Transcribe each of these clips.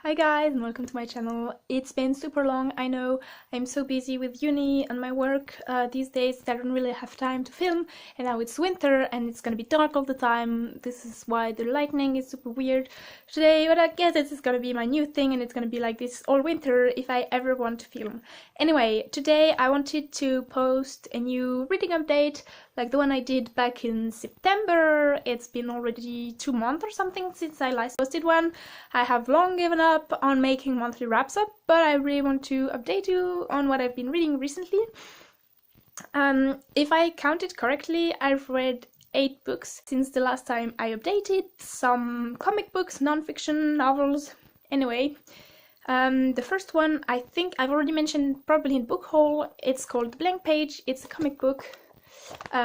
Hi guys and welcome to my channel. It's been super long, I know. I'm so busy with uni and my work these days that I don't really have time to film, and now it's winter and it's gonna be dark all the time. This is why the lighting is super weird today, but I guess this is gonna be my new thing and it's gonna be like this all winter if I ever want to film. Anyway, today I wanted to post a new reading update like the one I did back in September. It's been already 2 months or something since I last posted one. I have long given up on making monthly wraps up, but I really want to update you on what I've been reading recently. If I counted correctly, I've read 8 books since the last time I updated. Some comic books, non-fiction, novels. Anyway, the first one I think I've already mentioned probably in book haul. It's called Blank Page. It's a comic book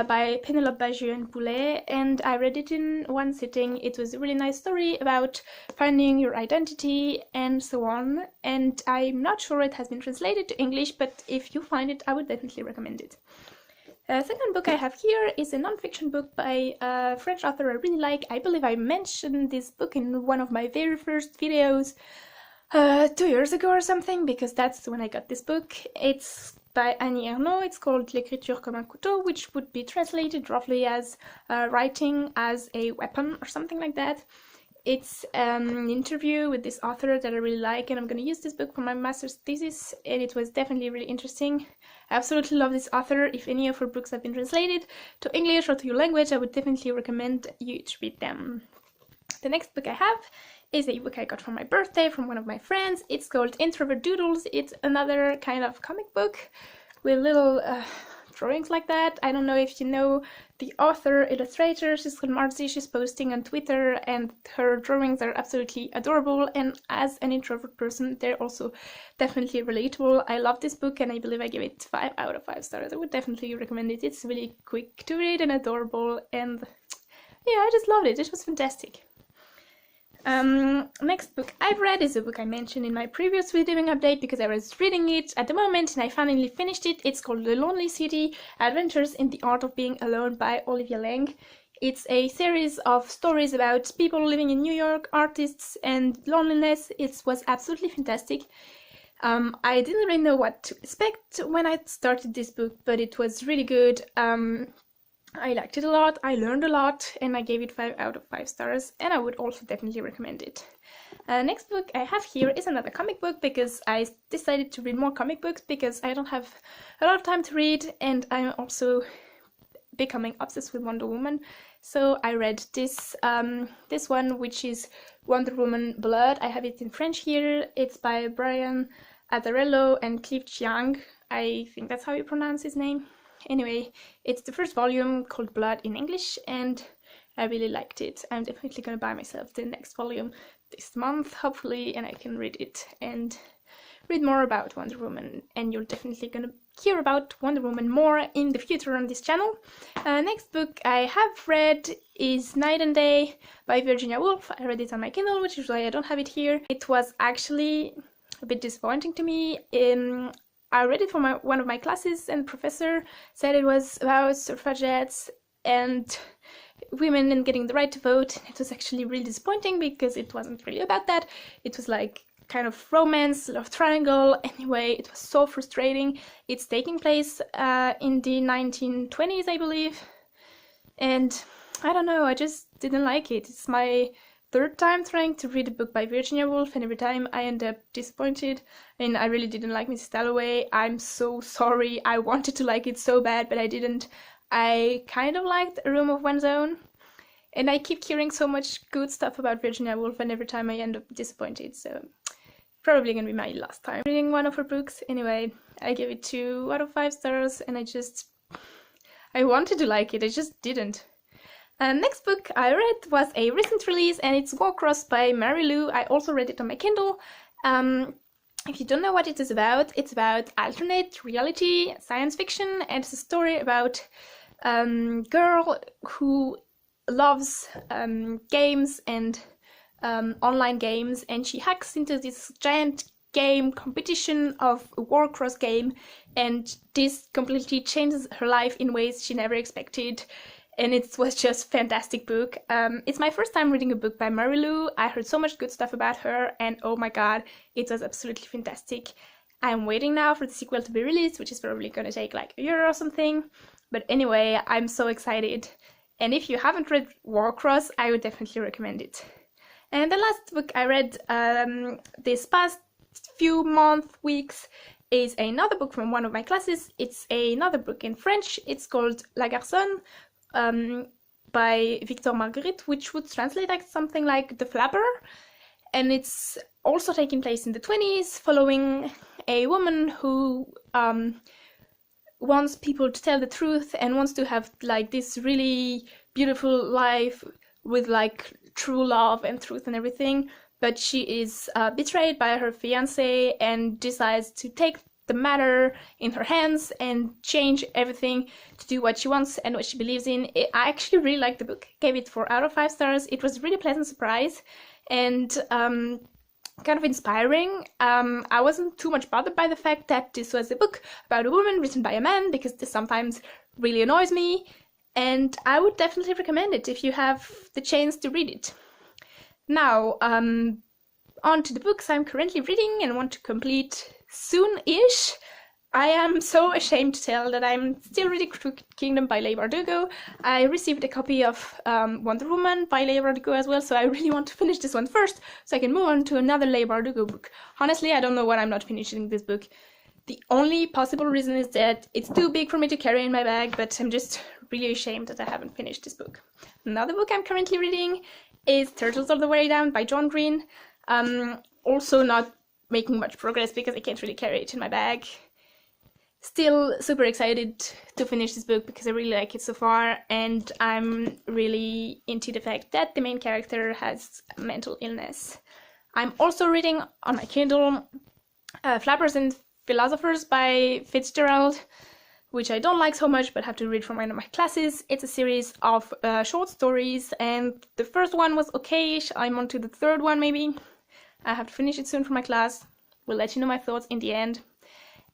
by Penelope Bagieux and Boulet, and I read it in one sitting. It was a really nice story about finding your identity and so on, and I'm not sure it has been translated to English, but if you find it, I would definitely recommend it. The second book I have here is a non-fiction book by a French author I really like. I believe I mentioned this book in one of my very first videos 2 years ago or something, because that's when I got this book. It's by Annie Ernaux. It's called L'écriture comme un couteau, which would be translated roughly as writing as a weapon or something like that. It's an interview with this author that I really like, and I'm going to use this book for my master's thesis, and it was definitely really interesting. I absolutely love this author. If any of her books have been translated to English or to your language, I would definitely recommend you to read them. The next book I have is a book I got for my birthday from one of my friends. It's called Introvert Doodles. It's another kind of comic book with little drawings like that. I don't know if you know the author, illustrator. She's called Marzi. She's posting on Twitter, and her drawings are absolutely adorable, and as an introvert person, they're also definitely relatable. I love this book, and I believe I give it 5 out of 5 stars. I would definitely recommend it. It's really quick to read and adorable, and yeah, I just loved it. It was fantastic. Next book I've read is a book I mentioned in my previous reading update because I was reading it at the moment and I finally finished it. It's called The Lonely City: Adventures in the Art of Being Alone by Olivia Lang. It's a series of stories about people living in New York, artists, and loneliness. It was absolutely fantastic. I didn't really know what to expect when I started this book, but it was really good. I liked it a lot, I learned a lot, and I gave it 5 out of 5 stars, and I would also definitely recommend it. Next book I have here is another comic book, because I decided to read more comic books because I don't have a lot of time to read, and I'm also becoming obsessed with Wonder Woman. So I read this one, which is Wonder Woman Blood. I have it in French here. It's by Brian Azzarello and Clive Chiang. I think that's how you pronounce his name. Anyway, it's the first volume called Blood in English, and I really liked it. I'm definitely gonna buy myself the next volume this month, hopefully, and I can read it and read more about Wonder Woman, and you're definitely gonna hear about Wonder Woman more in the future on this channel. Next book I have read is Night and Day by Virginia Woolf. I read it on my Kindle, which is why I don't have it here. It was actually a bit disappointing to me. I read it for one of my classes, and the professor said it was about suffragettes and women and getting the right to vote. It was actually really disappointing because it wasn't really about that. It was like kind of romance, love triangle. Anyway, it was so frustrating. It's taking place in the 1920s, I believe, and I don't know, I just didn't like it. It's my 3rd time trying to read a book by Virginia Woolf, and every time I end up disappointed, and I really didn't like Mrs. Dalloway. I'm so sorry. I wanted to like it so bad, but I didn't. I kind of liked A Room of One's Own, and I keep hearing so much good stuff about Virginia Woolf, and every time I end up disappointed, so probably gonna be my last time reading one of her books. Anyway, I gave it 2 out of 5 stars, and I wanted to like it, I just didn't. Next book I read was a recent release, and it's Warcross by Mary Lou. I also read it on my Kindle. If you don't know what it is about, it's about alternate reality science fiction, and it's a story about a girl who loves games and online games, and she hacks into this giant game competition of a Warcross game, and this completely changes her life in ways she never expected. and it was just a fantastic book. It's my first time reading a book by Marilu. I heard so much good stuff about her, and oh my god, it was absolutely fantastic. I'm waiting now for the sequel to be released, which is probably gonna take like a year or something. But anyway, I'm so excited. And if you haven't read Warcross, I would definitely recommend it. And the last book I read this past few weeks, is another book from one of my classes. It's another book in French. It's called La Garçonne by Victor Marguerite, which would translate like something like The Flapper. And it's also taking place in the 20s, following a woman who wants people to tell the truth and wants to have like this really beautiful life with like true love and truth and everything. But she is betrayed by her fiancé and decides to take the matter in her hands and change everything to do what she wants and what she believes in. I actually really liked the book. Gave it 4 out of 5 stars. It was a really pleasant surprise and kind of inspiring. I wasn't too much bothered by the fact that this was a book about a woman written by a man, because this sometimes really annoys me, and I would definitely recommend it if you have the chance to read it. Now, on to the books I'm currently reading and want to complete soon-ish. I am so ashamed to tell that I'm still reading Crooked Kingdom by Leigh Bardugo. I received a copy of Wonder Woman by Leigh Bardugo as well, so I really want to finish this one first so I can move on to another Leigh Bardugo book. Honestly, I don't know why I'm not finishing this book. The only possible reason is that it's too big for me to carry in my bag, but I'm just really ashamed that I haven't finished this book. Another book I'm currently reading is Turtles All the Way Down by John Green. Also not making much progress because I can't really carry it in my bag. Still super excited to finish this book because I really like it so far, and I'm really into the fact that the main character has mental illness. I'm also reading on my Kindle Flappers and Philosophers by Fitzgerald, which I don't like so much but have to read from one of my classes. It's a series of short stories, and the first one was okay-ish. I'm on to the third one maybe. I have to finish it soon for my class. Will let you know my thoughts in the end.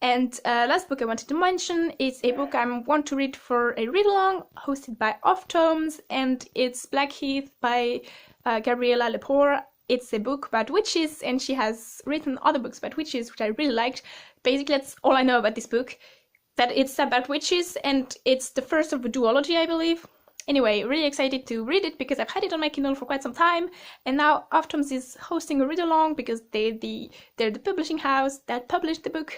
And last book I wanted to mention is a book I want to read for a read-along hosted by Off Tomes, and it's Blackheath by Gabriella Lepore. It's a book about witches, and she has written other books about witches, which I really liked. Basically, that's all I know about this book, that it's about witches, and it's the first of a duology, I believe. Anyway, really excited to read it because I've had it on my Kindle for quite some time, and now Off Tomes is hosting a read-along because they're the publishing house that published the book,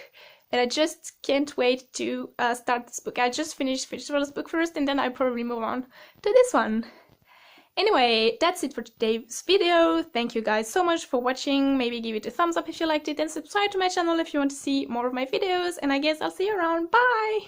and I just can't wait to start this book. I just finished Fitzgerald's book first, and then I'll probably move on to this one. Anyway, that's it for today's video. Thank you guys so much for watching. Maybe give it a thumbs up if you liked it, and subscribe to my channel if you want to see more of my videos, and I guess I'll see you around. Bye!